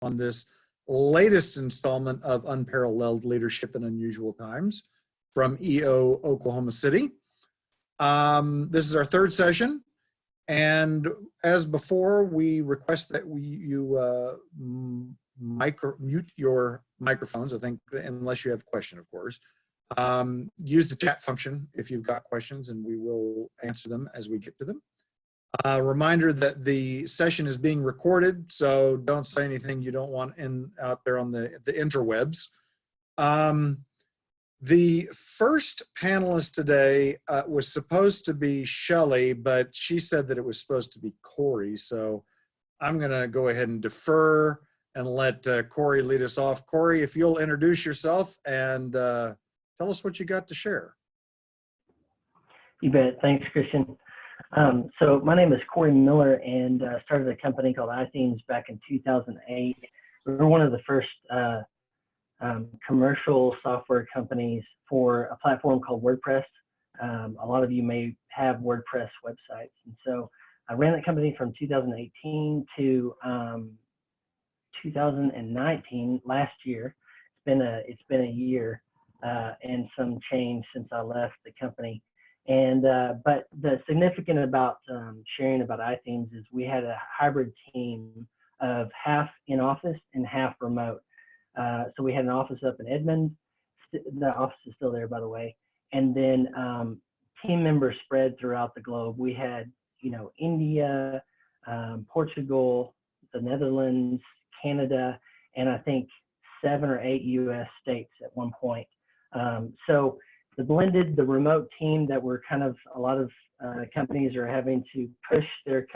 on this latest installment of Unparalleled Leadership in Unusual Times from EO Oklahoma City. This is our third session, and as before, we request that you mute your microphones, I think, unless you have a question, of course. Use the chat function if you've got questions, and we will answer them as we get to them. Reminder that the session is being recorded, so don't say anything you don't want out there on the interwebs. The first panelist today was supposed to be Shelley, but she said that it was supposed to be Corey, so I'm going to go ahead and defer and let Corey lead us off. Corey, if you'll introduce yourself and tell us what you got to share. You bet. Thanks, Christian. So my name is Corey Miller, and started a company called iThemes back in 2008. We were one of the first commercial software companies for a platform called WordPress. A lot of you may have WordPress websites. And so I ran that company from 2018 to 2019, last year. It's been a year and some change since I left the company. And but the significant about sharing about iThemes is we had a hybrid team of half in office and half remote. So we had an office up in Edmond. The office is still there, by the way. And then team members spread throughout the globe. We had, India, Portugal, the Netherlands, Canada, and I think 7 or 8 U.S. states at one point. So the remote team that we're kind of, a lot of companies are having to push their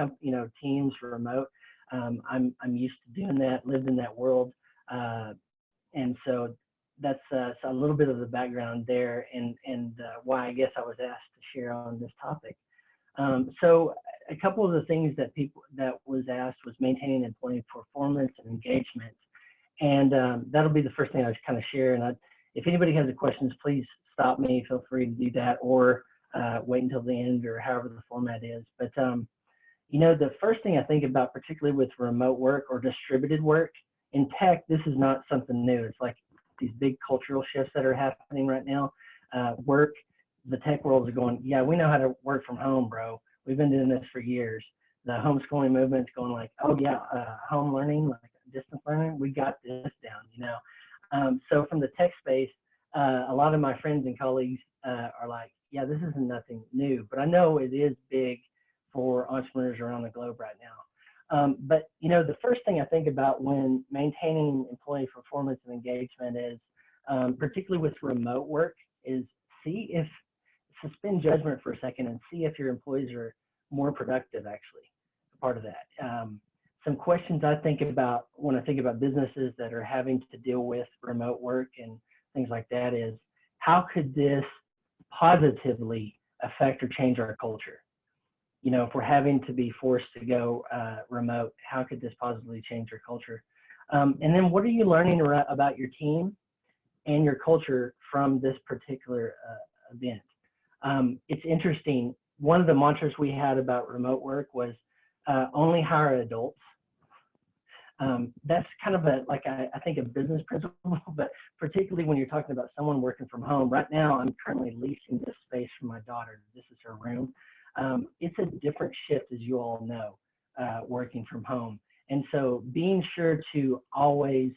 teams remote. I'm used to doing that, lived in that world. And so that's a little bit of the background there, and why I guess I was asked to share on this topic. So a couple of the things that was asked was maintaining employee performance and engagement. And that'll be the first thing I was kind of share. And if anybody has any questions, please stop me. Feel free to do that, or wait until the end, or however the format is. But the first thing I think about, particularly with remote work or distributed work in tech, this is not something new. It's like these big cultural shifts that are happening right now. The tech world is going, yeah, we know how to work from home, bro. We've been doing this for years. The homeschooling movement's going like, oh yeah, home learning, like distance learning, we got this down, So from the tech space, a lot of my friends and colleagues are like, yeah, this isn't nothing new, but I know it is big for entrepreneurs around the globe right now. But the first thing I think about when maintaining employee performance and engagement is, particularly with remote work, is suspend judgment for a second and see if your employees are more productive, actually, part of that. Some questions I think about when I think about businesses that are having to deal with remote work and things like that is, how could this positively affect or change our culture? If we're having to be forced to go remote, how could this positively change our culture? And then what are you learning about your team and your culture from this particular event? It's interesting. One of the mantras we had about remote work was only hire adults. That's kind of I think a business principle, but particularly when you're talking about someone working from home. Right now, I'm currently leasing this space for my daughter. This is her room. It's a different shift, as you all know, working from home. And so being sure to always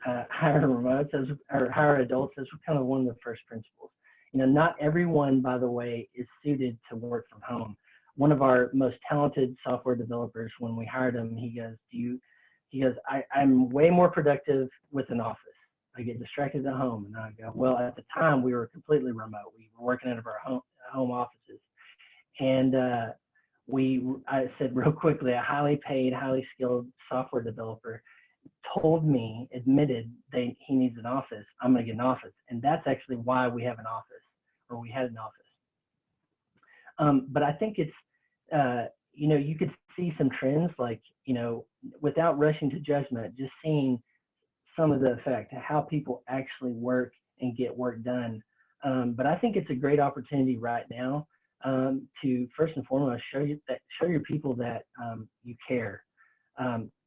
hire remotes or hire adults is kind of one of the first principles. Not everyone, by the way, is suited to work from home. One of our most talented software developers, when we hired him, he goes, I'm way more productive with an office. I get distracted at home. And I go, well, at the time we were completely remote. We were working out of our home offices. And I said real quickly, a highly paid, highly skilled software developer admitted he needs an office. I'm going to get an office. And that's actually why we have an office, or we had an office. But I think it's, you could see some trends, like, without rushing to judgment, just seeing some of the effect, how people actually work and get work done. But I think it's a great opportunity right now to first and foremost show your people that you care.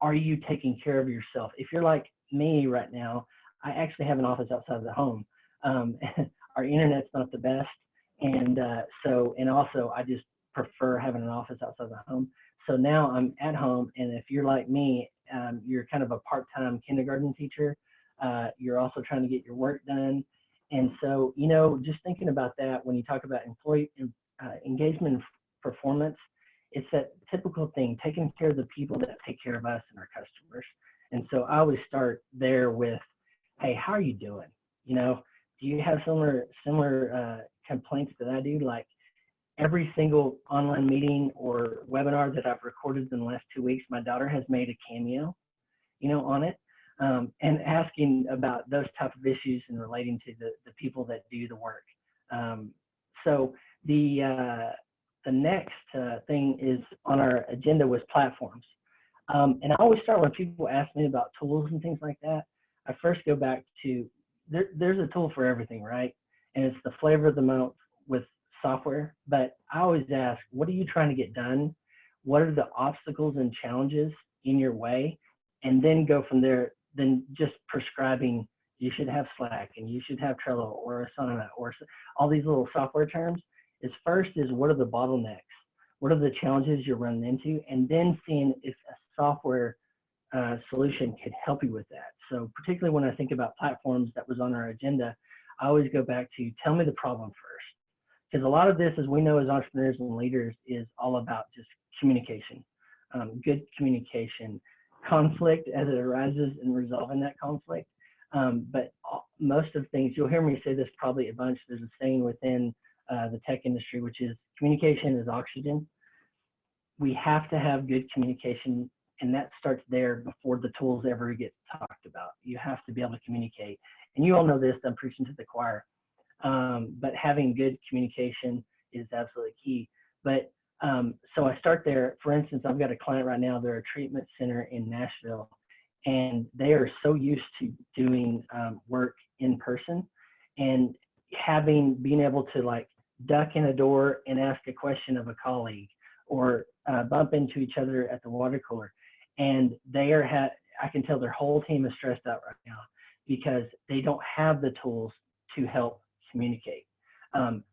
Are you taking care of yourself? If you're like me right now, I actually have an office outside of the home. Our internet's not the best. And and also I just prefer having an office outside the home. So now I'm at home, and if you're like me, you're kind of a part-time kindergarten teacher. You're also trying to get your work done. And so, just thinking about that, when you talk about employee engagement and performance, it's that typical thing, taking care of the people that take care of us and our customers. And so I always start there with, hey, how are you doing? Do you have similar complaints that I do? Like every single online meeting or webinar that I've recorded in the last 2 weeks, my daughter has made a cameo, on it, and asking about those type of issues and relating to the people that do the work. So the next thing is on our agenda was platforms. And I always start when people ask me about tools and things like that. I first go back to there's a tool for everything, right? And it's the flavor of the month with software. But I always ask, what are you trying to get done? What are the obstacles and challenges in your way? And then go from there, then just prescribing, you should have Slack and you should have Trello or Asana or all these little software terms. First is what are the bottlenecks? What are the challenges you're running into? And then seeing if a software solution could help you with that. So particularly when I think about platforms that was on our agenda, I always go back to tell me the problem first. Because a lot of this, as we know as entrepreneurs and leaders, is all about just communication, good communication, conflict as it arises and resolving that conflict. But most of things, you'll hear me say this probably a bunch, there's a saying within the tech industry, which is communication is oxygen. We have to have good communication, and that starts there before the tools ever get talked about. You have to be able to communicate. And you all know this, I'm preaching to the choir. But having good communication is absolutely key. But so I start there. For instance, I've got a client right now, they're a treatment center in Nashville, and they are so used to doing work in person and being able to like duck in a door and ask a question of a colleague or bump into each other at the water cooler. And I can tell their whole team is stressed out right now because they don't have the tools to help communicate.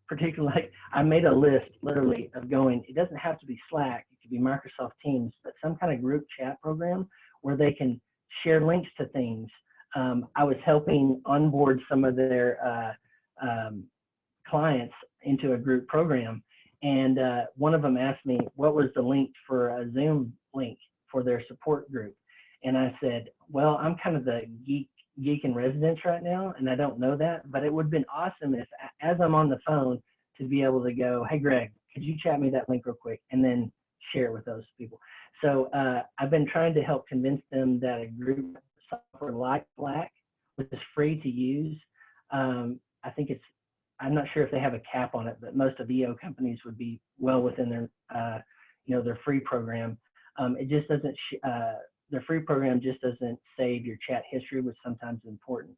Particularly, like, I made a list literally of going, it doesn't have to be Slack, it could be Microsoft Teams, but some kind of group chat program where they can share links to things. I was helping onboard some of their clients into a group program, and one of them asked me what was the link for a Zoom link for their support group. And I said, well, I'm kind of the geek in residence right now, and I don't know that, but it would have been awesome if, as I'm on the phone, to be able to go, hey, Greg, could you chat me that link real quick, and then share it with those people. So I've been trying to help convince them that a group software like Slack, which is free to use, I think I'm not sure if they have a cap on it, but most of EO companies would be well within their, their free program. It just doesn't, their free program just doesn't save your chat history, which sometimes is important.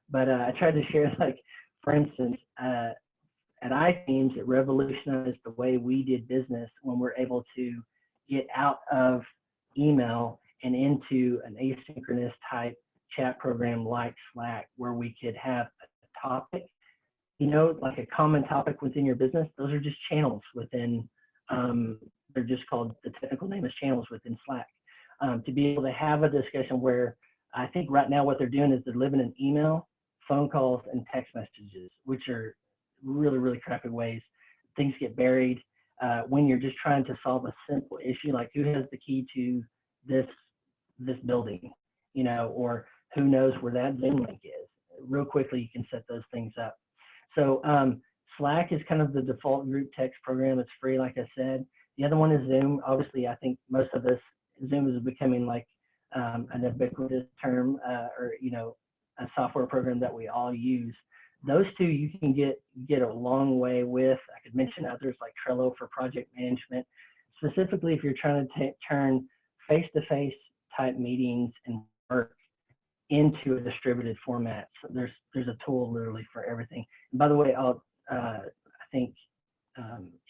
But I tried to share, like, for instance, at iTeams, it revolutionized the way we did business when we're able to get out of email and into an asynchronous type chat program like Slack, where we could have a topic, like a common topic within your business. Those are just channels within, they're just called, the technical name is channels within Slack. To be able to have a discussion where I think right now what they're doing is they're living in email, phone calls, and text messages, which are really, really crappy ways. Things get buried when you're just trying to solve a simple issue, like who has the key to this building, or who knows where that Zoom link is. Real quickly, you can set those things up. So Slack is kind of the default group text program. It's free, like I said. The other one is Zoom. Obviously, I think most of us, Zoom is becoming like an ubiquitous term, or a software program that we all use. Those two you can get a long way with. I could mention others like Trello for project management. Specifically, if you're trying to turn face-to-face type meetings and work into a distributed format, so there's a tool literally for everything. And by the way, I think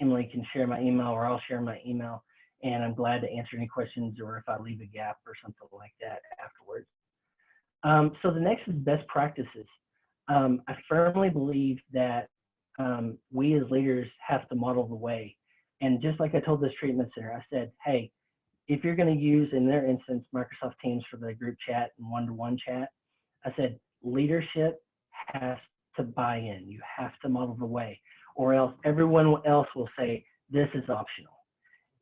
Emily can share my email, or I'll share my email. and I'm glad to answer any questions or if I leave a gap or something like that afterwards. So the next is best practices. I firmly believe that we as leaders have to model the way. And just like I told this treatment center, I said, hey, if you're going to use, in their instance, Microsoft Teams for the group chat and one-to-one chat, I said, leadership has to buy in. You have to model the way, or else everyone else will say, this is optional.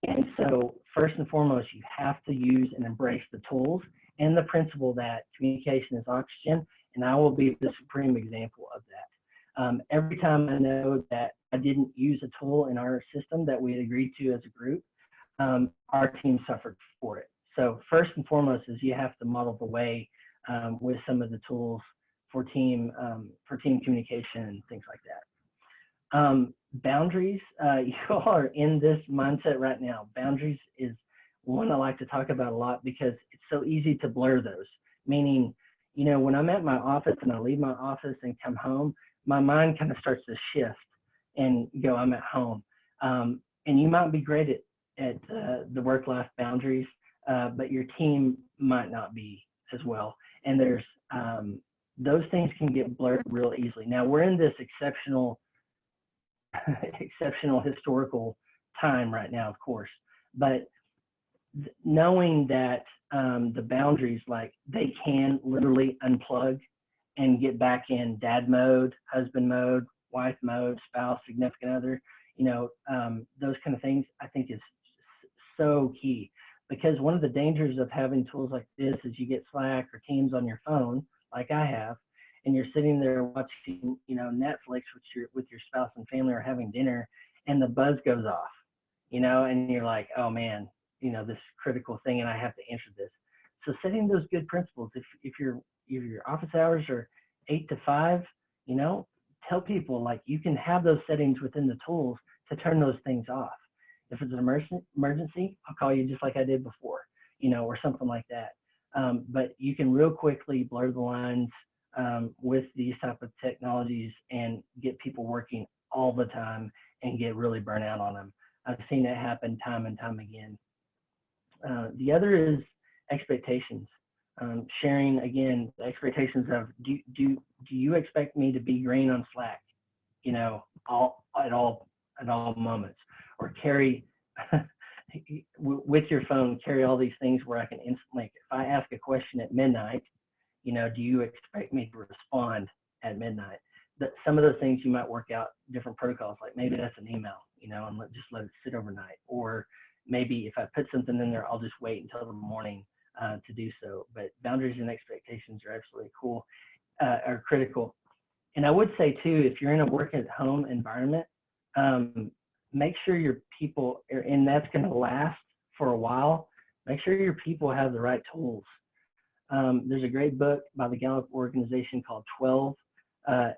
And so first and foremost, you have to use and embrace the tools and the principle that communication is oxygen, and I will be the supreme example of that. Every time I know that I didn't use a tool in our system that we had agreed to as a group, our team suffered for it. So first and foremost is you have to model the way with some of the tools for team communication and things like that. Boundaries, you all are in this mindset right now. Boundaries is one I like to talk about a lot because it's so easy to blur those. Meaning, you know, when I'm at my office and I leave my office and come home, my mind kind of starts to shift and go, I'm at home. And you might be great at the work-life boundaries, but your team might not be as well. And there's those things can get blurred real easily. Now we're in this exceptional historical time right now, of course, but knowing that the boundaries, like they can literally unplug and get back in dad mode, husband mode, wife mode, spouse, significant other, you know, those kind of things, I think is so key. Because one of the dangers of having tools like this is you get Slack or Teams on your phone, like I have, and you're sitting there watching, you know, Netflix with your spouse and family or having dinner, and the buzz goes off, you know, and you're like, oh man, you know, this critical thing, and I have to answer this. So setting those good principles, if your office hours are 8 to 5, you know, tell people like you can have those settings within the tools to turn those things off. If it's an emergency, I'll call you just like I did before, you know, or something like that. But you can real quickly blur the lines with these type of technologies and get people working all the time and get really burnt out on them. I've seen it happen time and time again. The other is expectations. Sharing again the expectations of do you expect me to be green on Slack, you know, at all moments, or carry with your phone, carry all these things where I can instantly, if I ask a question at midnight, you know, do you expect me to respond at midnight? That some of those things you might work out different protocols, like maybe that's an email, you know, and just let it sit overnight. Or maybe if I put something in there, I'll just wait until the morning to do so. But boundaries and expectations are absolutely cool, are critical. And I would say too, if you're in a work at home environment, make sure your people, and that's going to last for a while, make sure your people have the right tools. There's a great book by the Gallup organization called 12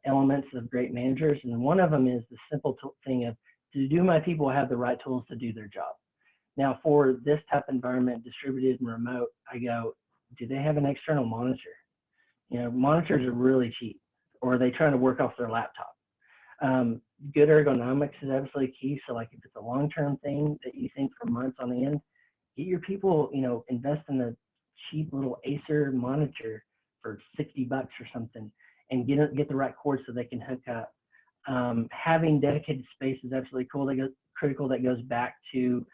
Elements of Great Managers. And one of them is the simple thing of, do my people have the right tools to do their job? Now for this type of environment, distributed and remote, I go, do they have an external monitor? You know, monitors are really cheap, or are they trying to work off their laptop? Good ergonomics is absolutely key. So like if it's a long-term thing that you think for months on end, get your people, you know, invest in a cheap little Acer monitor for $60 or something, and get the right cord so they can hook up. Having dedicated space is absolutely cool. Critical. That goes back to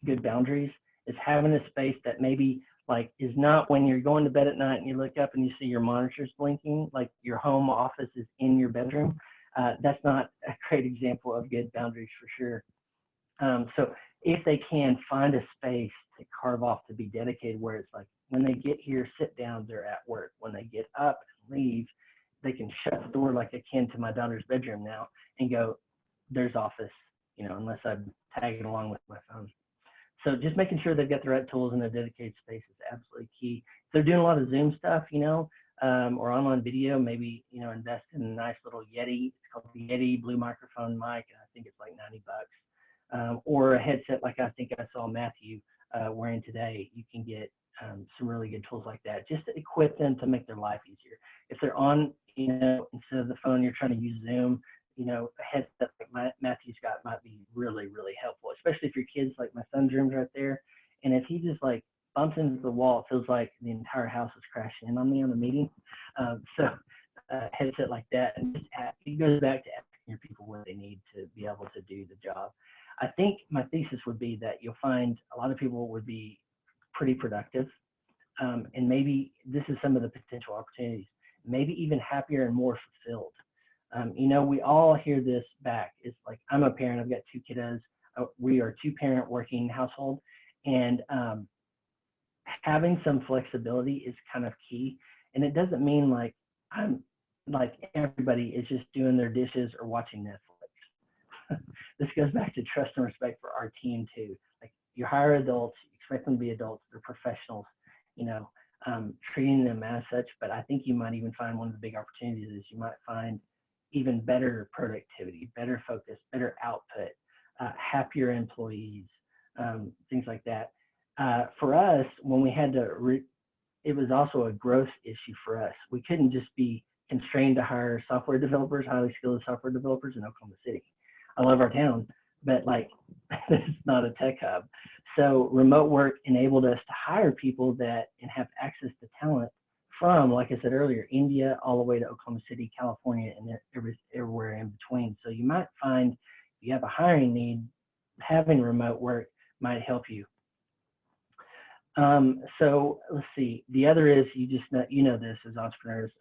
good boundaries, is having a space that maybe like is not when you're going to bed at night and you look up and you see your monitors blinking, like your home office is in your bedroom. That's not a great example of good boundaries for sure. So if they can find a space to carve off to be dedicated, where it's like when they get here, sit down, they're at work. When they get up and leave, they can shut the door like I can to my daughter's bedroom now and go, there's office, you know, unless I'm tagging along with my phone. So just making sure they've got the right tools in a dedicated space is absolutely key. If they're doing a lot of Zoom stuff, you know, or online video, maybe, you know, invest in a nice little Yeti. It's called the Yeti Blue Microphone mic, and I think it's like $90. Or a headset like I think I saw Matthew wearing today. You can get some really good tools like that, just to equip them to make their life easier. If they're on, you know, instead of the phone, you're trying to use Zoom, you know, a headset like Matthew's got might be really, really helpful, especially if your kids, like my son's room's right there. And if he just like bumps into the wall, it feels like the entire house is crashing in on me on the meeting. So a headset like that, and just it goes back to asking your people what they need to be able to do the job. I think my thesis would be that you'll find a lot of people would be pretty productive. And maybe this is some of the potential opportunities, maybe even happier and more fulfilled. You know, we all hear this back. It's like, I'm a parent, I've got 2 kiddos. We are 2-parent working household, and having some flexibility is kind of key. And it doesn't mean like everybody is just doing their dishes or watching Netflix. This goes back to trust and respect for our team too. Like, you hire adults, you expect them to be adults, they're professionals, you know, treating them as such. But I think you might even find one of the big opportunities is you might find even better productivity, better focus, better output, happier employees, things like that. For us, when we had to, it was also a growth issue for us. We couldn't just be constrained to hire software developers, highly skilled software developers in Oklahoma City. I love our town, but like, it's not a tech hub. So remote work enabled us to hire people that and have access to talent from, like I said earlier, India all the way to Oklahoma City, California, and everywhere in between. So you might find if you have a hiring need, having remote work might help you. So let's see. The other is, you just know, you know this as entrepreneurs,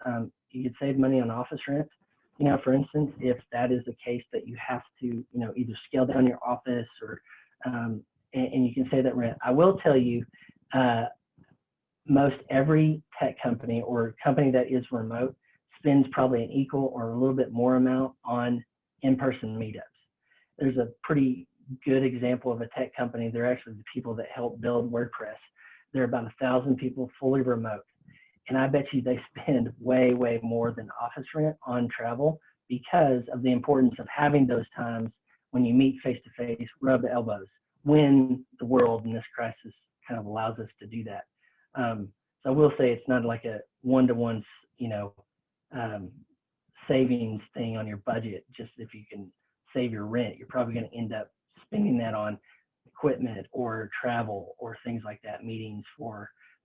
you could save money on office rent. You know, for instance, if that is the case that you have to, you know, either scale down your office or, and you can save that rent. I will tell you, most every tech company or company that is remote spends probably an equal or a little bit more amount on in-person meetups. There's a pretty good example of a tech company. They're actually the people that help build WordPress. They're about 1,000 people fully remote. And I bet you they spend way, way more than office rent on travel because of the importance of having those times when you meet face to face, rub elbows, when the world in this crisis kind of allows us to do that. So I will say it's not like a one-to-one, you know, savings thing on your budget. Just if you can save your rent, you're probably going to end up spending that on equipment or travel or things like that, meetings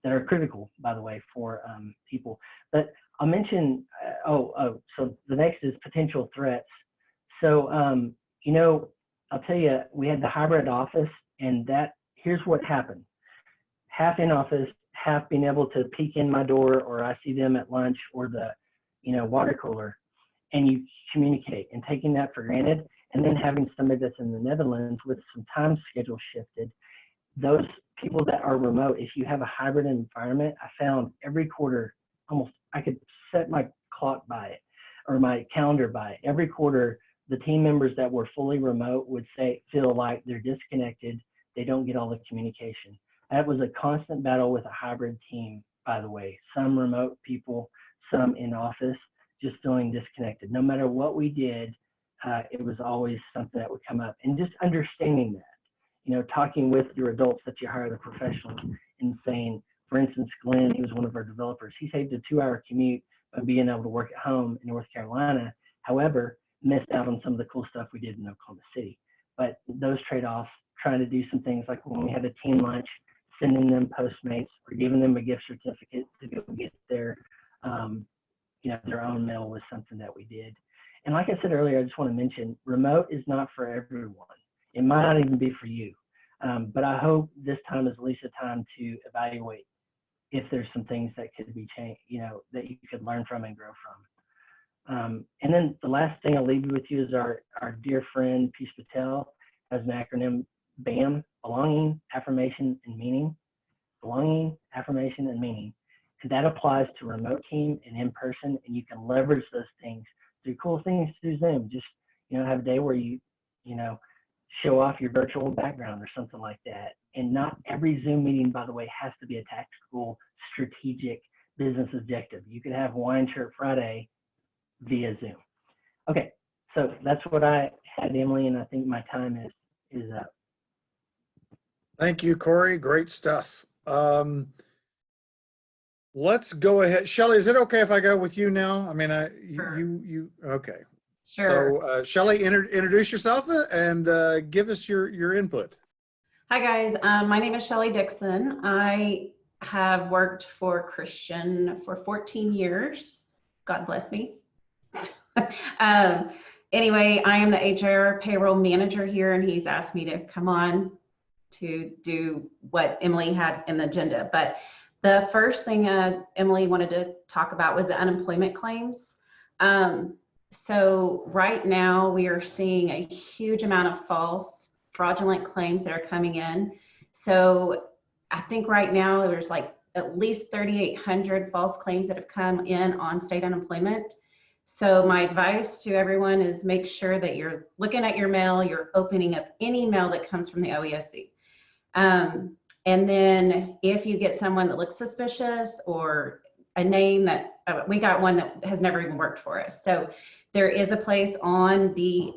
that are critical, by the way, for people. But I'll mention, so the next is potential threats. So, you know, I'll tell you, we had the hybrid office, and here's what happened. Half in office, half being able to peek in my door, or I see them at lunch or the, you know, water cooler, and you communicate, and taking that for granted. And then having somebody that's in the Netherlands with some time schedule shifted, those people that are remote, if you have a hybrid environment, I found every quarter, almost, I could set my clock by it or my calendar by it. Every quarter, the team members that were fully remote would feel like they're disconnected. They don't get all the communication. That was a constant battle with a hybrid team, by the way. Some remote people, some in office, just feeling disconnected. No matter what we did, it was always something that would come up. And just understanding that, you know, talking with your adults that you hire, the professionals, and saying, for instance, Glenn, he was one of our developers. He saved a 2-hour commute by being able to work at home in North Carolina. However, missed out on some of the cool stuff we did in Oklahoma City. But those trade-offs, trying to do some things like when we had a team lunch, sending them Postmates or giving them a gift certificate to go get their, you know, their own meal was something that we did. And like I said earlier, I just want to mention, remote is not for everyone. It might not even be for you. But I hope this time is at least a time to evaluate if there's some things that could be changed, you know, that you could learn from and grow from. And then the last thing I'll leave you with you is our dear friend, Peace Patel, has an acronym, BAM, belonging, affirmation, and meaning. Belonging, affirmation, and meaning. And that applies to remote team and in person, and you can leverage those things through cool things through Zoom. Just, you know, have a day where you know, show off your virtual background or something like that. And not every Zoom meeting, by the way, has to be a tactical, strategic business objective. You could have Wine Shirt Friday via Zoom. Okay, so that's what I had, Emily, and I think my time is up. Thank you, Corey. Great stuff. Let's go ahead. Shelley, is it okay if I go with you now? I mean, Sure. you okay. Sure. So Shelley, introduce yourself and give us your input. Hi, guys. My name is Shelley Dixon. I have worked for Christian for 14 years. God bless me. Anyway, I am the HR payroll manager here, and he's asked me to come on to do what Emily had in the agenda. But the first thing Emily wanted to talk about was the unemployment claims. So right now we are seeing a huge amount of false fraudulent claims that are coming in. So I think right now there's like at least 3,800 false claims that have come in on state unemployment. So my advice to everyone is make sure that you're looking at your mail, you're opening up any mail that comes from the OESC. And then if you get someone that looks suspicious or a name that, we got one that has never even worked for us. So there is a place on the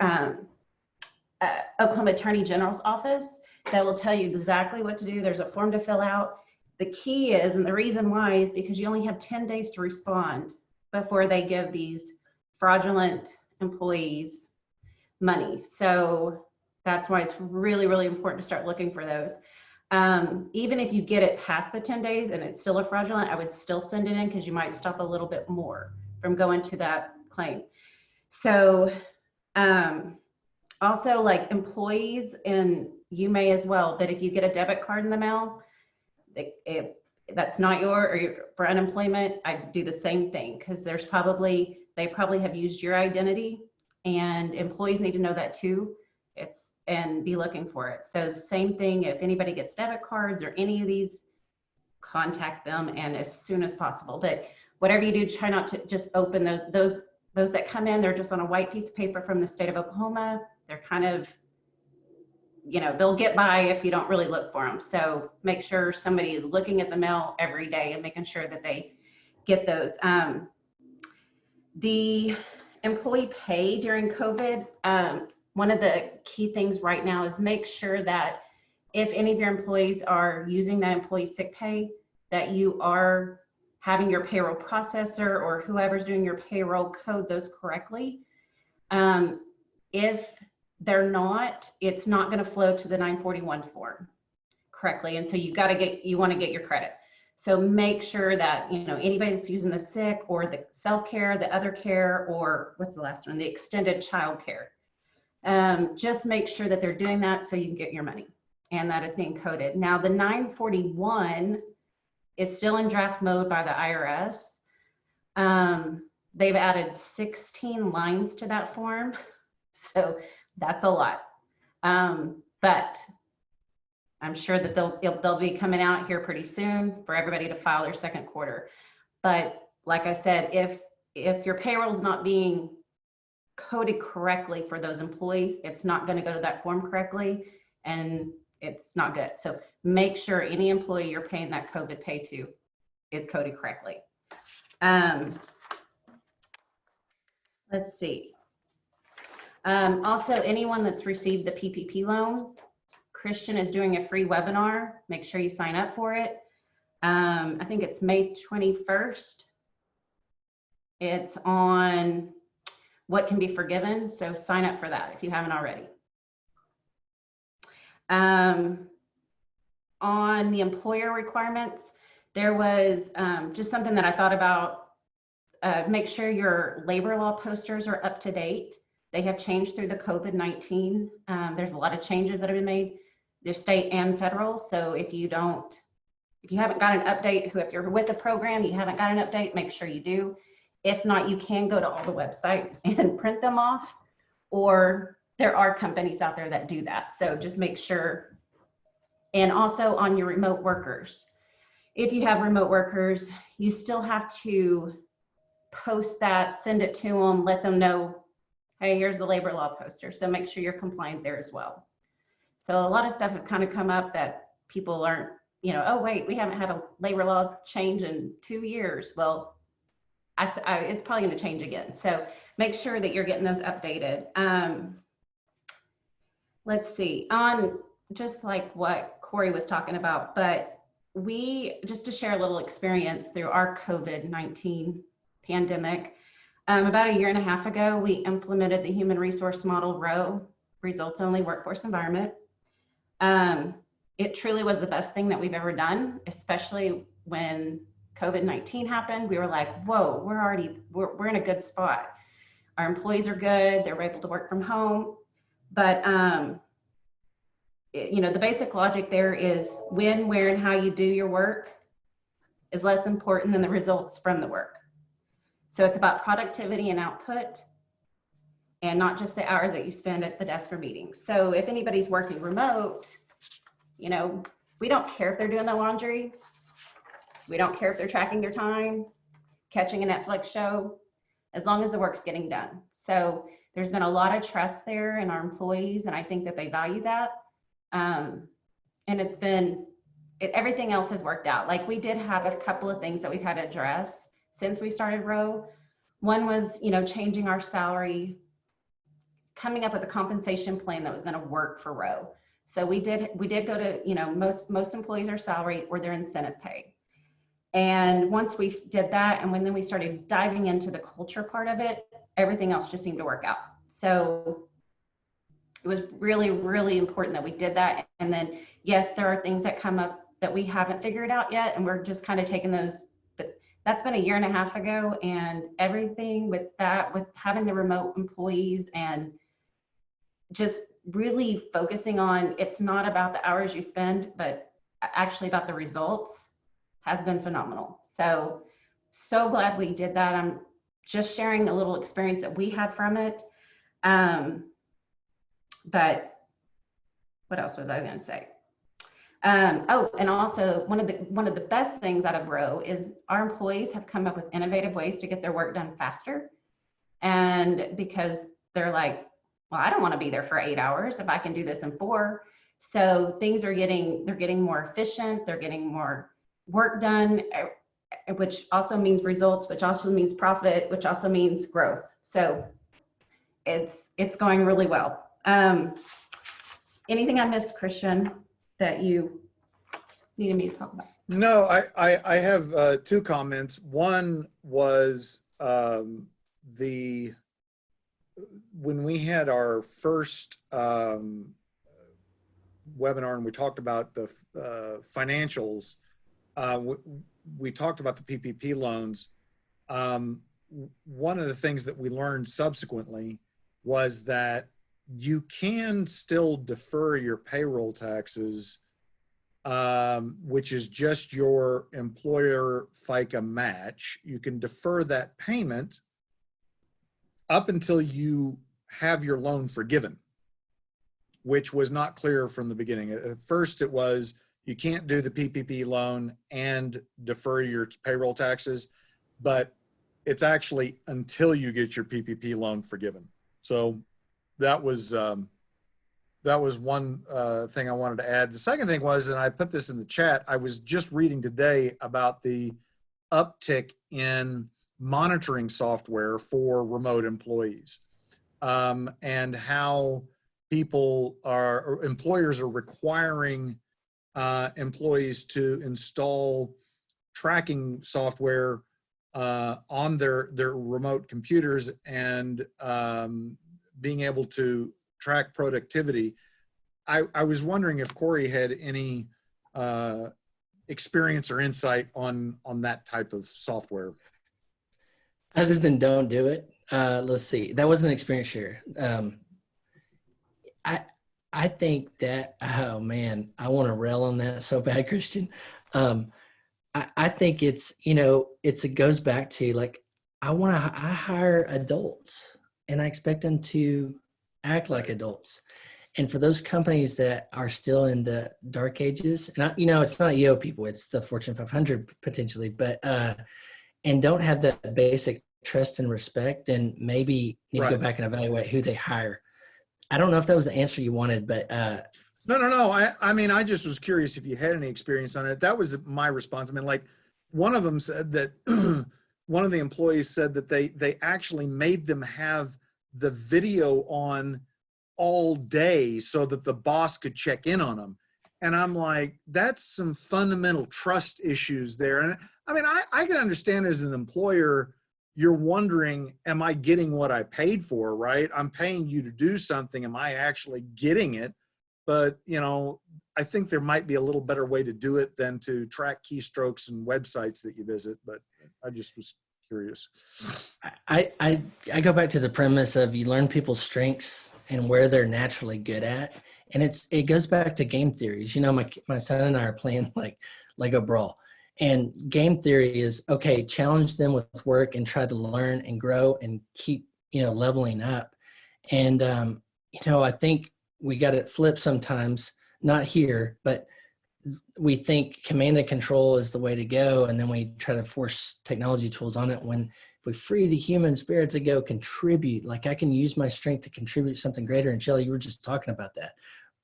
Oklahoma Attorney General's office that will tell you exactly what to do. There's a form to fill out. The key is, and the reason why is because you only have 10 days to respond before they give these fraudulent employees money. So that's why it's really, really important to start looking for those. Even if you get it past the 10 days and it's still a fraudulent, I would still send it in because you might stop a little bit more from going to that claim. So also like employees, and you may as well, but if you get a debit card in the mail, that's not for unemployment, I do the same thing because they probably have used your identity, and employees need to know that too. And be looking for it. So same thing, if anybody gets debit cards or any of these, contact them and as soon as possible. But whatever you do, try not to just open those that come in, they're just on a white piece of paper from the state of Oklahoma. They're kind of, they'll get by if you don't really look for them. So make sure somebody is looking at the mail every day and making sure that they get those. The employee pay during COVID, one of the key things right now is make sure that if any of your employees are using that employee sick pay, that you are having your payroll processor or whoever's doing your payroll code those correctly. If they're not, it's not going to flow to the 941 form correctly. And so you want to get your credit. So make sure that, anybody that's using the sick or the self-care, the other care, or what's the last one, the extended child care. Just make sure that they're doing that so you can get your money, and that is being coded. Now the 941 is still in draft mode by the IRS. They've added 16 lines to that form, so that's a lot. But I'm sure that they'll be coming out here pretty soon for everybody to file their second quarter. But like I said, if your payroll is not being coded correctly for those employees, it's not going to go to that form correctly, and it's not good. So make sure any employee you're paying that COVID pay to is coded correctly. Let's see. Also, anyone that's received the PPP loan, Christian is doing a free webinar. Make sure you sign up for it. I think it's May 21st. It's on what can be forgiven. So sign up for that if you haven't already. On the employer requirements, there was just something that I thought about. Make sure your labor law posters are up to date. They have changed through the COVID-19. There's a lot of changes that have been made. They're state and federal. So if you haven't got an update, if you're with the program, you haven't got an update, make sure you do. If not, you can go to all the websites and print them off, or there are companies out there that do that. So just make sure. And also on your remote workers, if you have remote workers, you still have to post that, send it to them, let them know, hey, here's the labor law poster. So make sure you're compliant there as well. So a lot of stuff have kind of come up that people aren't, oh, wait, we haven't had a labor law change in 2 years. Well, it's probably going to change again. So make sure that you're getting those updated. Let's see, on just like what Corey was talking about, but just to share a little experience through our COVID-19 pandemic, About a year and a half ago, we implemented the human resource model ROW, results only workforce environment. It truly was the best thing that we've ever done, especially when COVID-19 happened. We were like, whoa, we're in a good spot. Our employees are good. They're able to work from home. But, the basic logic there is when, where, and how you do your work is less important than the results from the work. So it's about productivity and output, and not just the hours that you spend at the desk or meetings. So if anybody's working remote, we don't care if they're doing the laundry. We don't care if they're tracking their time, catching a Netflix show, as long as the work's getting done. So there's been a lot of trust there in our employees, and I think that they value that. And everything else has worked out. Like, we did have a couple of things that we've had to address since we started ROW. One was, changing our salary, coming up with a compensation plan that was going to work for ROW. So we did go to, most employees are salary or their incentive pay. And once we did that, and then we started diving into the culture part of it, everything else just seemed to work out. So it was really, really important that we did that. And then, yes, there are things that come up that we haven't figured out yet, and we're just kind of taking those. But that's been a year and a half ago, and everything with that, with having the remote employees and just really focusing on, it's not about the hours you spend, but actually about the results, has been phenomenal. So glad we did that. I'm just sharing a little experience that we had from it. But what else was I going to say? And also one of the best things out of ROW is our employees have come up with innovative ways to get their work done faster. And because they're like, well, I don't want to be there for 8 hours if I can do this in 4. So they're getting more efficient. They're getting more work done, which also means results, which also means profit, which also means growth. So it's going really well. Anything I missed, Christian, that you needed me to talk about? No, I have 2 comments. One was when we had our first webinar and we talked about the financials, we talked about the PPP loans. One of the things that we learned subsequently was that you can still defer your payroll taxes, which is just your employer FICA match. You can defer that payment up until you have your loan forgiven, which was not clear from the beginning. At first it was, you can't do the PPP loan and defer your payroll taxes, but it's actually until you get your PPP loan forgiven. So that was one thing I wanted to add. The second thing was, and I put this in the chat, I was just reading today about the uptick in monitoring software for remote employees, and how employers are requiring employees to install tracking software on their remote computers, and being able to track productivity. I was wondering if Corey had any experience or insight on that type of software. Other than don't do it. Let's see. That was an experience share. I think that, oh man, I want to rail on that so bad, Christian. I think it's, it goes back to, like, I hire adults and I expect them to act like adults. And for those companies that are still in the dark ages, and it's not EO people, it's the Fortune 500 potentially, but, and don't have that basic trust and respect, then maybe need to go back and evaluate who they hire. I don't know if that was the answer you wanted, but No. I mean, I just was curious if you had any experience on it. That was my response. I mean, like, one of them said that one of the employees said that they actually made them have the video on all day so that the boss could check in on them. And I'm like, that's some fundamental trust issues there. And I mean, I can understand as an employer, you're wondering, am I getting what I paid for, right? I'm paying you to do something. Am I actually getting it? But, I think there might be a little better way to do it than to track keystrokes and websites that you visit. But I just was curious. I go back to the premise of you learn people's strengths and where they're naturally good at. And it goes back to game theories. My son and I are playing like Lego Brawl. And game theory is, okay, challenge them with work and try to learn and grow and keep, leveling up. And, I think we got it flipped sometimes, not here, but we think command and control is the way to go. And then we try to force technology tools on it, when if we free the human spirit to go contribute, like I can use my strength to contribute something greater. And Shelley, you were just talking about that.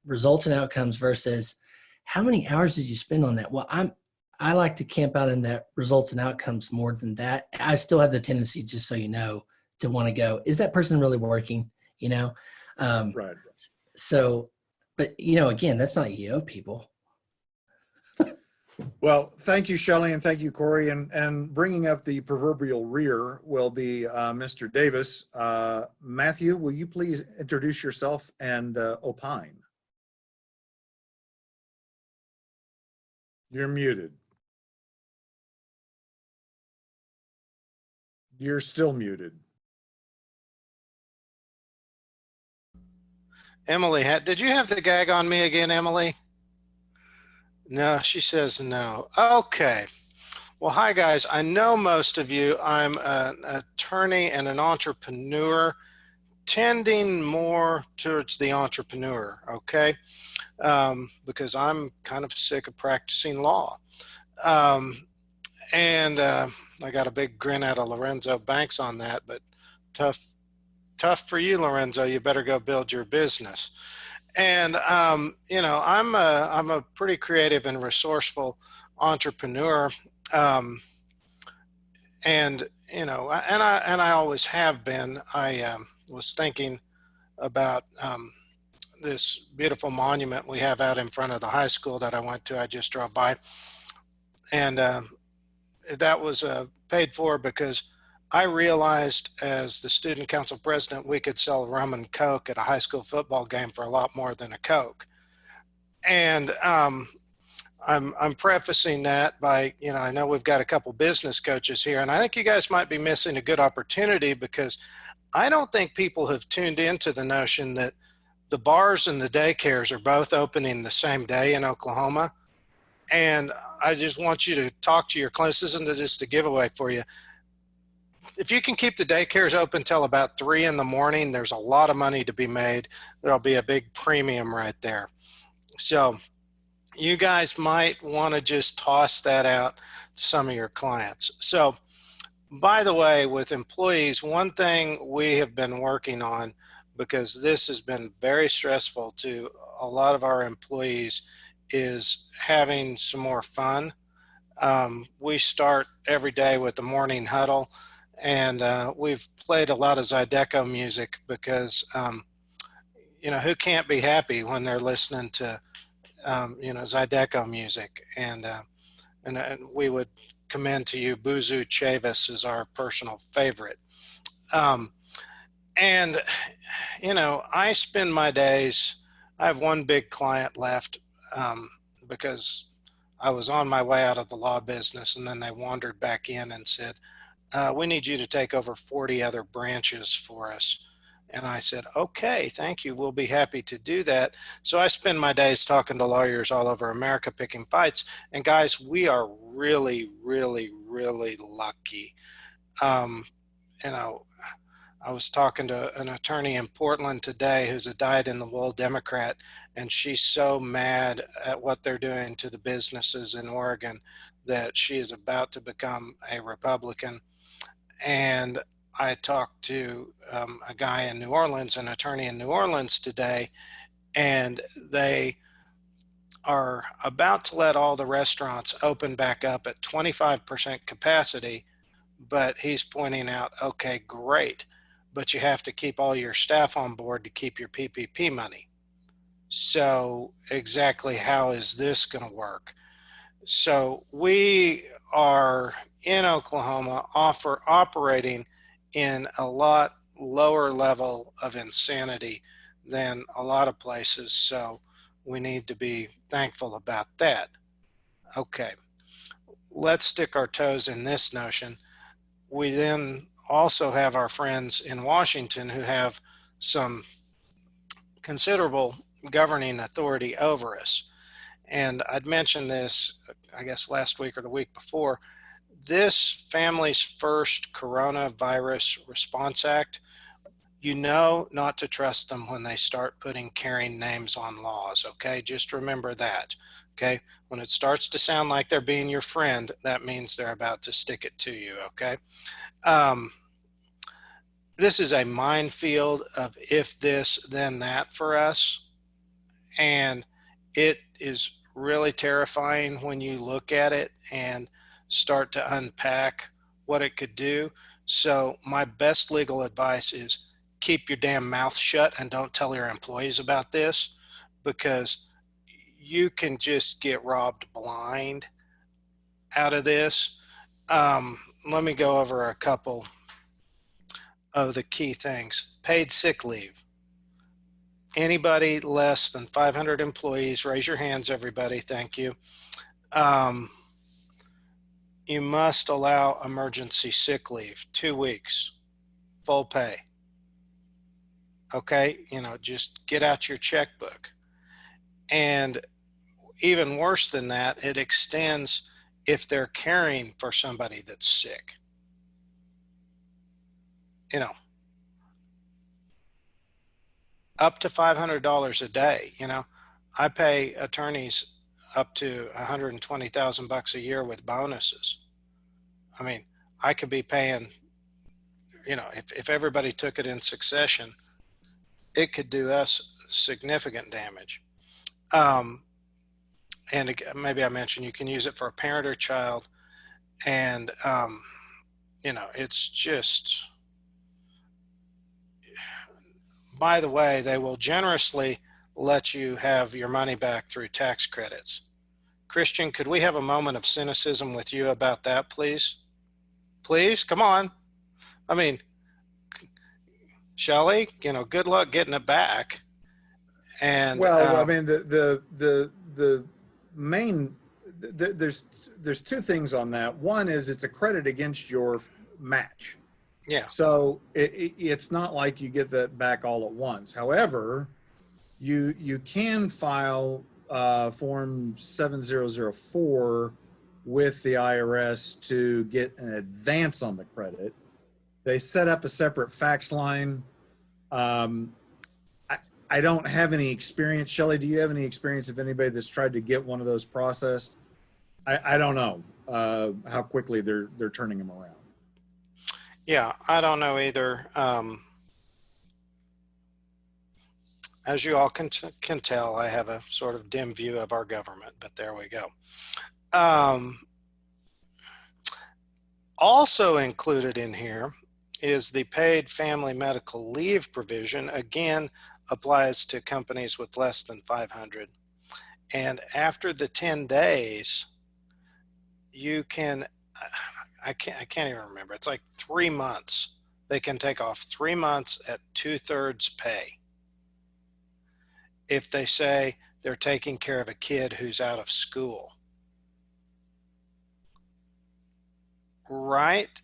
Results and outcomes versus how many hours did you spend on that? Well, I like to camp out in that results and outcomes more than that. I still have the tendency, just so you know, to want to go, is that person really working? Right. So, but again, that's not EO people. Well, thank you, Shelley, and thank you, Corey. And bringing up the proverbial rear will be Mr. Davis. Matthew, will you please introduce yourself and opine? You're muted. You're still muted. Emily, did you have the gag on me again, Emily? No, she says no. Okay. Well, hi, guys. I know most of you. I'm an attorney and an entrepreneur, tending more towards the entrepreneur, okay? Because I'm kind of sick of practicing law. And I got a big grin out of Lorenzo Banks on that, but tough for you, Lorenzo. You better go build your business. And I'm a pretty creative and resourceful entrepreneur, and I always have been. I was thinking about this beautiful monument we have out in front of the high school that I went to. I just drove by, and that was paid for because I realized as the student council president, we could sell rum and Coke at a high school football game for a lot more than a Coke. And I'm prefacing that by, I know we've got a couple business coaches here, and I think you guys might be missing a good opportunity, because I don't think people have tuned into the notion that the bars and the daycares are both opening the same day in Oklahoma. And I just want you to talk to your clients. This isn't just a giveaway for you. If you can keep the daycares open till about 3 in the morning, there's a lot of money to be made. There'll be a big premium right there. So you guys might want to just toss that out to some of your clients. So, by the way, with employees, one thing we have been working on, because this has been very stressful to a lot of our employees, is having some more fun. We start every day with the morning huddle. And we've played a lot of Zydeco music because, who can't be happy when they're listening to, Zydeco music. And we would commend to you Buzu Chavis is our personal favorite. And I spend my days, I have one big client left because I was on my way out of the law business, and then they wandered back in and said, we need you to take over 40 other branches for us. And I said, okay, thank you. We'll be happy to do that. So I spend my days talking to lawyers all over America, picking fights. And guys, we are really, really, really lucky. I was talking to an attorney in Portland today who's a dyed-in-the-wool Democrat, and she's so mad at what they're doing to the businesses in Oregon that she is about to become a Republican. And I talked to a guy in New Orleans, an attorney in New Orleans today, and they are about to let all the restaurants open back up at 25% capacity, but he's pointing out, okay, great, but you have to keep all your staff on board to keep your PPP money. So exactly how is this going to work? So we are in Oklahoma operating in a lot lower level of insanity than a lot of places. So we need to be thankful about that. Okay, let's stick our toes in this notion. We then also have our friends in Washington who have some considerable governing authority over us. And I'd mentioned this, I guess, last week or the week before. This Families First Coronavirus Response Act, you know not to trust them when they start putting caring names on laws, okay? Just remember that, okay? When it starts to sound like they're being your friend, that means they're about to stick it to you, okay? This is a minefield of if this, then that for us. And it is really terrifying when you look at it and start to unpack what it could do. So my best legal advice is keep your damn mouth shut and don't tell your employees about this, because you can just get robbed blind out of this. Let me go over a couple of the key things. Paid sick leave. Anybody less than 500 employees, raise your hands, everybody. Thank you. You must allow emergency sick leave, 2 weeks, full pay. Okay, just get out your checkbook. And even worse than that, it extends if they're caring for somebody that's sick. Up to $500 a day. I pay attorneys up to $120,000 a year with bonuses. I mean, I could be paying, if everybody took it in succession, it could do us significant damage. And maybe I mentioned you can use it for a parent or child. And, it's just, by the way, they will generously let you have your money back through tax credits. Christian, could we have a moment of cynicism with you about that, please? Please, come on. I mean, Shelley, good luck getting it back. And well, I mean, the main there's two things on that. One is it's a credit against your match. Yeah. So it's not like you get that back all at once. However, you can file Form 7004 with the IRS to get an advance on the credit. They set up a separate fax line. I don't have any experience. Shelley, do you have any experience of anybody that's tried to get one of those processed? I don't know how quickly they're turning them around. Yeah, I don't know either. As you all can tell, I have a sort of dim view of our government, but there we go. Also included in here is the paid family medical leave provision. Again, applies to companies with less than 500. And after the 10 days, you can, I can't even remember. It's like 3 months. They can take off 3 months at 2/3 pay. If they say they're taking care of a kid who's out of school. Right?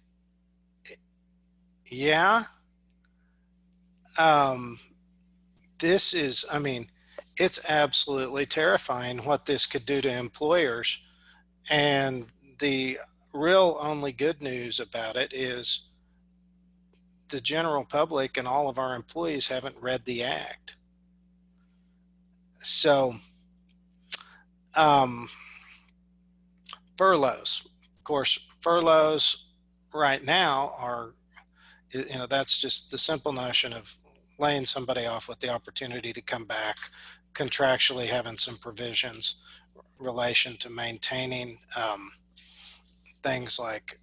Yeah. This is, I mean, it's absolutely terrifying what this could do to employers. And the real only good news about it is the general public and all of our employees haven't read the act. So, furloughs. Of course, furloughs right now are, that's just the simple notion of laying somebody off with the opportunity to come back, contractually having some provisions in relation to maintaining things like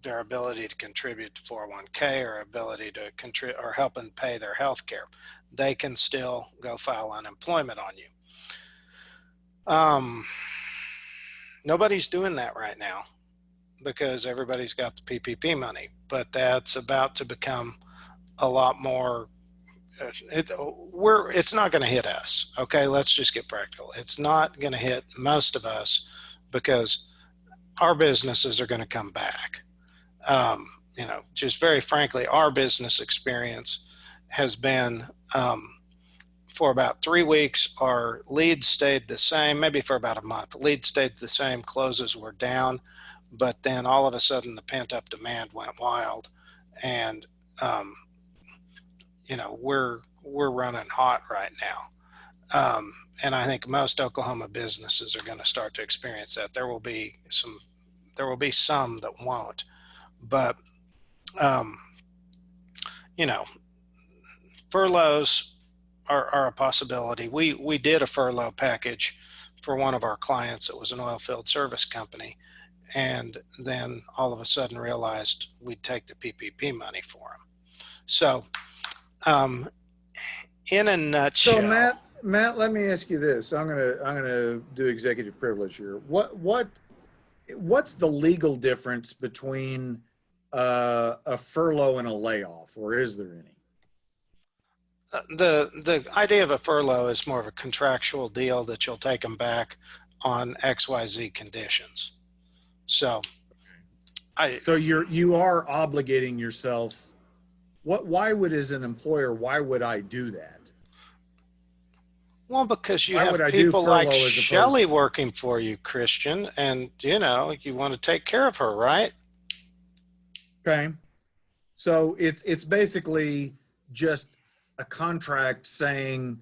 their ability to contribute to 401k or ability to contribute or helping pay their health care. They can still go file unemployment on you. Nobody's doing that right now. because everybody's got the PPP money, but that's about to become a lot more. It's not going to hit us. Okay, let's just get practical. It's not going to hit most of us because our businesses are going to come back. Just very frankly, our business experience has been for about 3 weeks, our leads stayed the same, maybe for about a month. Leads stayed the same, closes were down, but then all of a sudden the pent up demand went wild. And, we're running hot right now. And I think most Oklahoma businesses are going to start to experience that. There will be some that won't, but furloughs are a possibility. We did a furlough package for one of our clients. It was an oil field service company, and then all of a sudden realized we'd take the PPP money for them. So, in a nutshell. So Matt, let me ask you this. I'm gonna do executive privilege here. What's the legal difference between a furlough and a layoff, or is there any? The idea of a furlough is more of a contractual deal that you'll take them back on XYZ conditions. So, you are obligating yourself. Why would, as an employer, why would I do that? Well, because you have people like Shelley working for you, Christian, and you want to take care of her, right? Okay. So it's basically just a contract saying,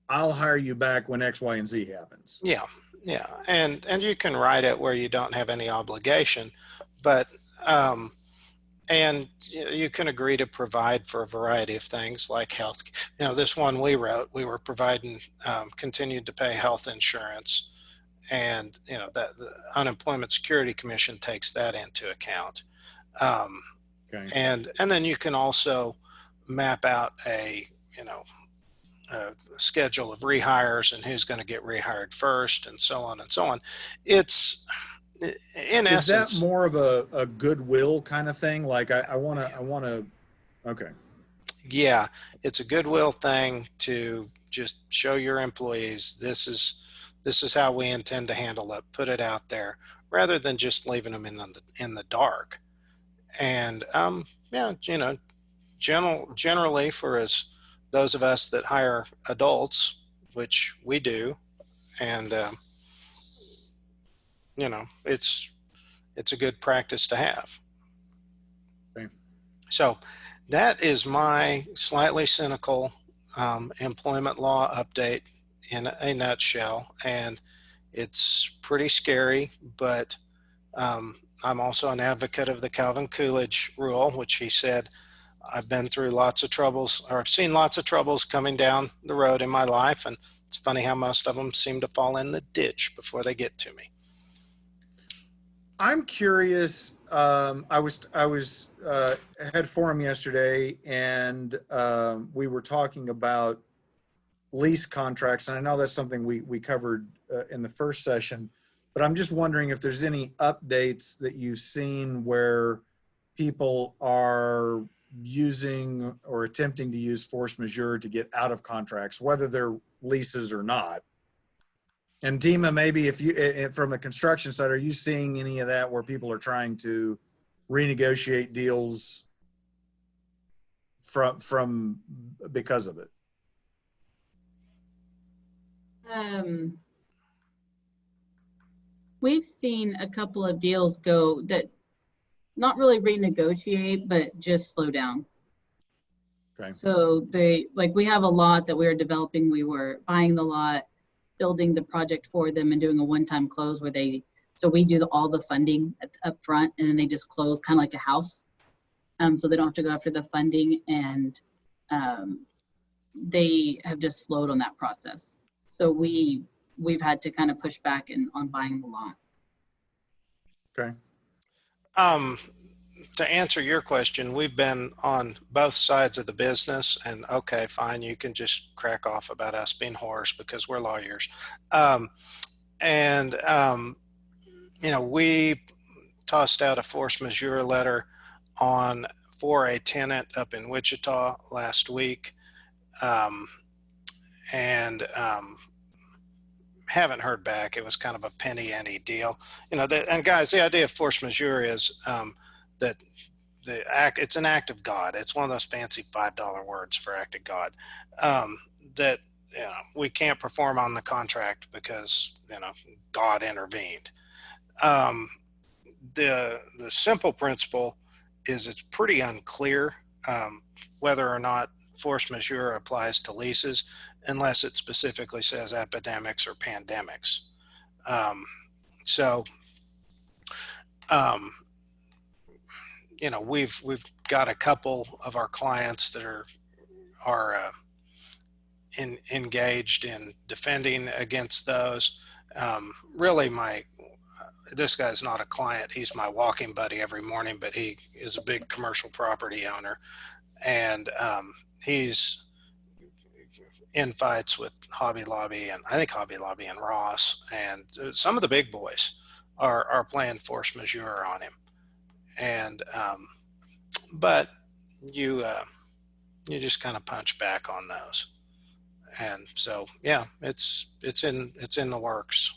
I'll hire you back when X, Y, and Z happens. Yeah. And you can write it where you don't have any obligation, but and you can agree to provide for a variety of things like health. This one we wrote, we were providing, continued to pay health insurance, and that the Unemployment Security Commission takes that into account. Okay. And then you can also map out a schedule of rehires and who's going to get rehired first, and so on and so on. It's in essence, is that more of a goodwill kind of thing? Like I want to. Okay. Yeah, it's a goodwill thing to just show your employees this is how we intend to handle it. Put it out there rather than just leaving them in the dark. And generally for those of us that hire adults, which we do, and it's a good practice to have. Okay. So that is my slightly cynical employment law update in a nutshell, and it's pretty scary, but I'm also an advocate of the Calvin Coolidge rule, which he said, I've been through lots of troubles, or I've seen lots of troubles coming down the road in my life, and it's funny how most of them seem to fall in the ditch before they get to me. I'm curious. I had forum yesterday, and we were talking about lease contracts, and I know that's something we covered in the first session, but I'm just wondering if there's any updates that you've seen where people are using or attempting to use force majeure to get out of contracts, whether they're leases or not. And Dima, maybe if you, from a construction side, are you seeing any of that where people are trying to renegotiate deals from because of it? We've seen a couple of deals go that not really renegotiate, but just slow down. Okay. So we have a lot that we were developing. We were buying the lot, building the project for them, and doing a one-time close where so we do all the funding up front, and then they just close kind of like a house. So they don't have to go after the funding, and they have just slowed on that process. So we've had to kind of push back on buying the lot. Okay. To answer your question, we've been on both sides of the business, and okay, fine, you can just crack off about us being whores because we're lawyers. We tossed out a force majeure letter for a tenant up in Wichita last week, and haven't heard back. It was kind of a penny ante deal, and guys, the idea of force majeure is that it's an act of God. It's one of those fancy $5 words for act of God, that we can't perform on the contract because God intervened. The simple principle is it's pretty unclear whether or not force majeure applies to leases unless it specifically says epidemics or pandemics. We've got a couple of our clients that are engaged in defending against those. Really, this guy's not a client. He's my walking buddy every morning, but he is a big commercial property owner, and he's in fights with Hobby Lobby, and I think Hobby Lobby and Ross, and some of the big boys are playing force majeure on him. And but you just kind of punch back on those, and so yeah, it's in the works.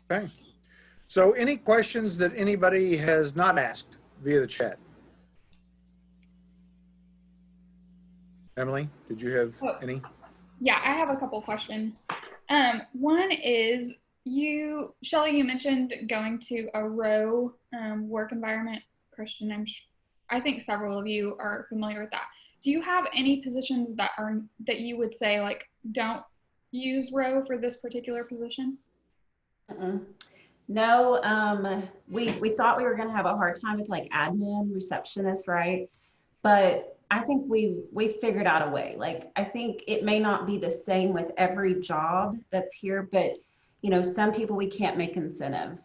Okay. So any questions that anybody has not asked via the chat? Emily, did you have any? Yeah, I have a couple questions. One is Shelley, you mentioned going to a row work environment. Christian, I think several of you are familiar with that. Do you have any positions that you would say like don't use row for this particular position? No, we thought we were going to have a hard time with like admin, receptionist, right? But I think we figured out a way. Like, I think it may not be the same with every job that's here, but some people we can't make incentive.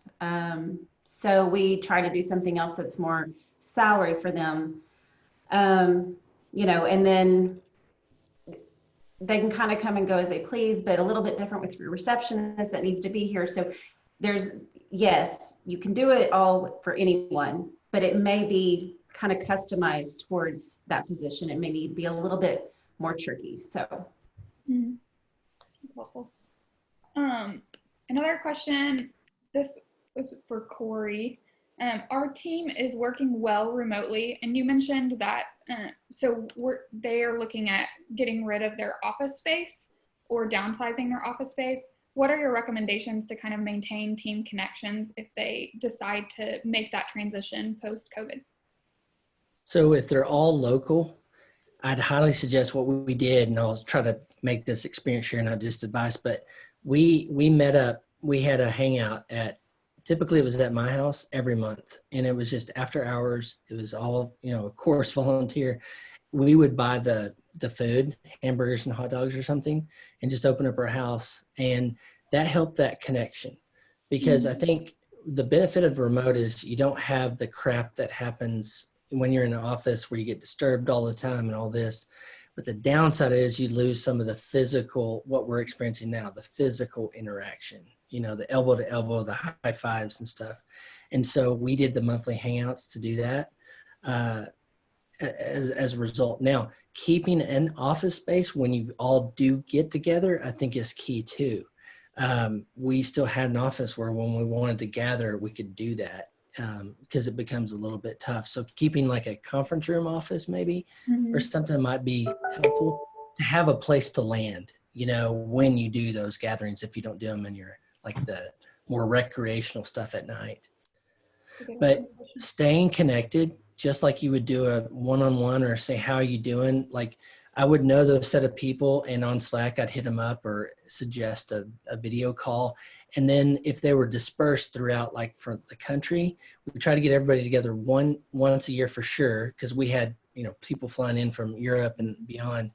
So we try to do something else that's more salary for them. And then they can kind of come and go as they please, but a little bit different with your receptionist that needs to be here. So yes, you can do it all for anyone, but it may be kind of customized towards that position. It may need to be a little bit more tricky. So. Helpful. Another question, this was for Corey. Our team is working well remotely, and you mentioned that they are looking at getting rid of their office space or downsizing their office space. What are your recommendations to kind of maintain team connections if they decide to make that transition post-COVID? So if they're all local, I'd highly suggest what we did, and I'll try to make this experience share, not just advice, but we met up, we had a hangout typically it was at my house every month, and it was just after hours. It was all, of course, volunteer. We would buy the food, hamburgers and hot dogs or something, and just open up our house. And that helped that connection, because I think the benefit of remote is you don't have the crap that happens when you're in an office where you get disturbed all the time and all this. But the downside is you lose some of the physical, what we're experiencing now, the physical interaction, the elbow to elbow, the high fives and stuff. And so we did the monthly hangouts to do that as a result. Now, keeping an office space when you all do get together, I think is key too. We still had an office where when we wanted to gather, we could do that. Because it becomes a little bit tough. So keeping like a conference room office maybe or something might be helpful to have a place to land, when you do those gatherings, if you don't do them in your like the more recreational stuff at night. But staying connected, just like you would do a one-on-one or say, how are you doing? Like I would know those set of people, and on Slack, I'd hit them up or suggest a video call. And then if they were dispersed throughout, like for the country, we would try to get everybody together once a year for sure, because we had, people flying in from Europe and beyond.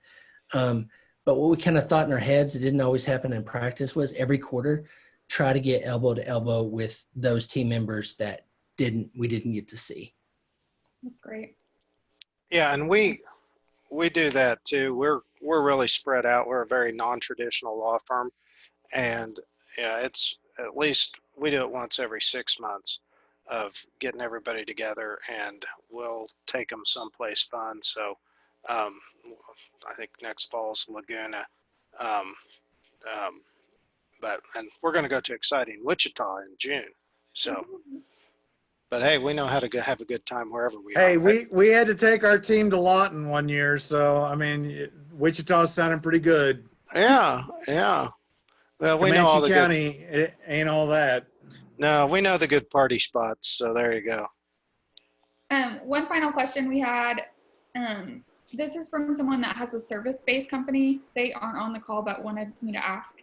But what we kind of thought in our heads, it didn't always happen in practice, was every quarter, try to get elbow to elbow with those team members that we didn't get to see. That's great. Yeah, and we do that too. We're really spread out. We're a very non-traditional law firm, and yeah, it's at least we do it once every 6 months. getting everybody together, and we'll take them someplace fun. So I think next fall's Laguna. And we're going to go to exciting Wichita in June. So, but hey, we know how to have a good time wherever we are. Hey, we had to take our team to Lawton one year, so I mean, Wichita's sounding pretty good. Yeah, yeah. Well, we know all Comanche the County, it ain't all that. No, we know the good party spots. So there you go. One final question we had. This is from someone that has a service-based company. They aren't on the call, but wanted me to ask.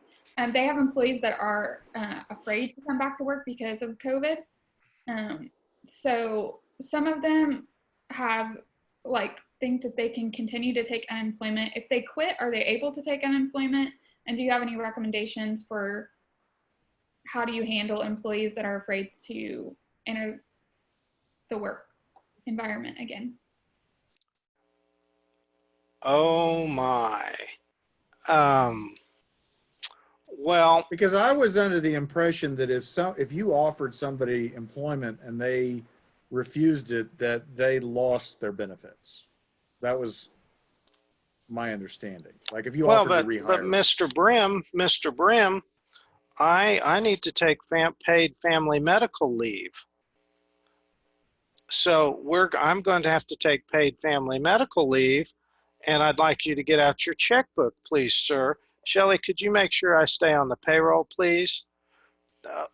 They have employees that are afraid to come back to work because of COVID. So some of them have think that they can continue to take unemployment. If they quit, are they able to take unemployment? And do you have any recommendations for how do you handle employees that are afraid to enter the work environment again? Oh my. Well, Because I was under the impression that if you offered somebody employment and they refused it, that they lost their benefits. That was my understanding. Like if you offered to rehire. But Mr. Brim, I need to take paid family medical leave. So I'm going to have to take paid family medical leave, and I'd like you to get out your checkbook, please, sir. Shelley, could you make sure I stay on the payroll, please?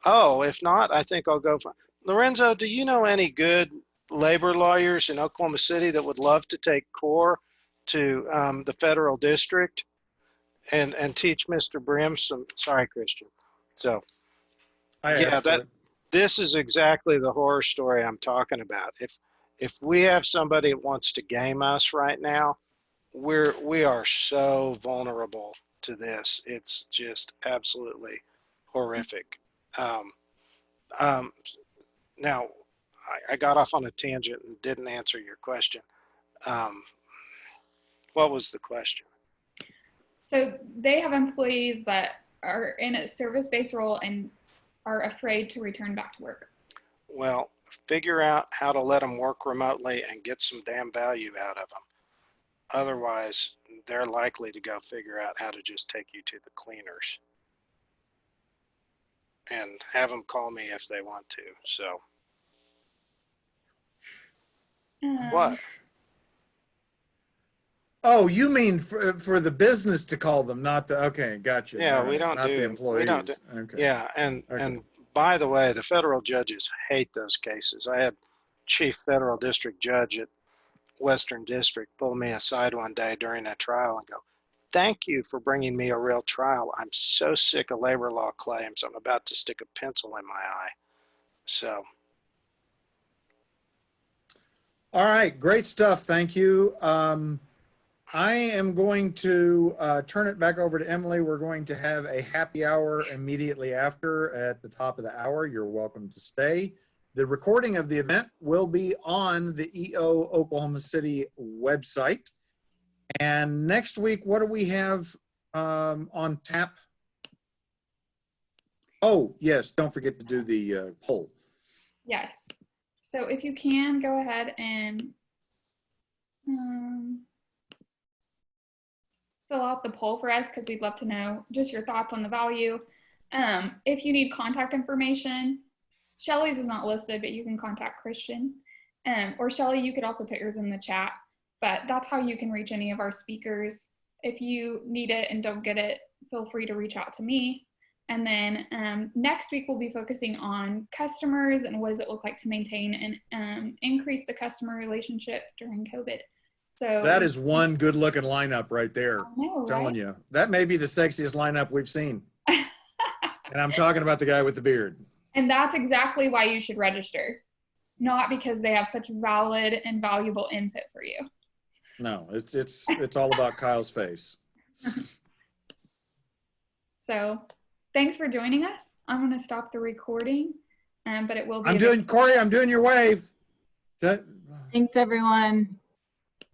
If not, I think I'll go for Lorenzo. Do you know any good labor lawyers in Oklahoma City that would love to take core to the federal district and teach Mr. Brim some? Sorry, Christian. So this is exactly the horror story I'm talking about. If we have somebody that wants to game us right now, we are so vulnerable to this. It's just absolutely horrific. Now, I got off on a tangent and didn't answer your question. What was the question? So they have employees that are in a service-based role and are afraid to return back to work. Well, figure out how to let them work remotely and get some damn value out of them. Otherwise, they're likely to go figure out how to just take you to the cleaners. And have them call me if they want to. So. What? Oh, you mean for the business to call them, not the, okay, gotcha. Yeah, Right. we don't not do, the employees. we don't do, okay. Yeah, and by the way, the federal judges hate those cases. I had chief federal district judge at Western District pull me aside one day during a trial and go, "Thank you for bringing me a real trial. I'm so sick of labor law claims. I'm about to stick a pencil in my eye." So. All right, great stuff. Thank you. I am going to turn it back over to Emily. We're going to have a happy hour immediately after at the top of the hour. You're welcome to stay. The recording of the event will be on the EO Oklahoma City website. And next week, what do we have on tap? Oh, yes, don't forget to do the poll. Yes. So if you can, go ahead and fill out the poll for us because we'd love to know just your thoughts on the value. If you need contact information, Shelly's is not listed, but you can contact Christian. Or Shelly, you could also put yours in the chat, but that's how you can reach any of our speakers. If you need it and don't get it, feel free to reach out to me. And then next week, we'll be focusing on customers and what does it look like to maintain and increase the customer relationship during COVID. So that is one good looking lineup right there. I know, Telling right? you, that may be the sexiest lineup we've seen. And I'm talking about the guy with the beard. And that's exactly why you should register, not because they have such valid and valuable input for you. No, it's all about Kyle's face. So thanks for joining us. I'm going to stop the recording, but it will be. Corey, I'm doing your wave. Thanks, everyone.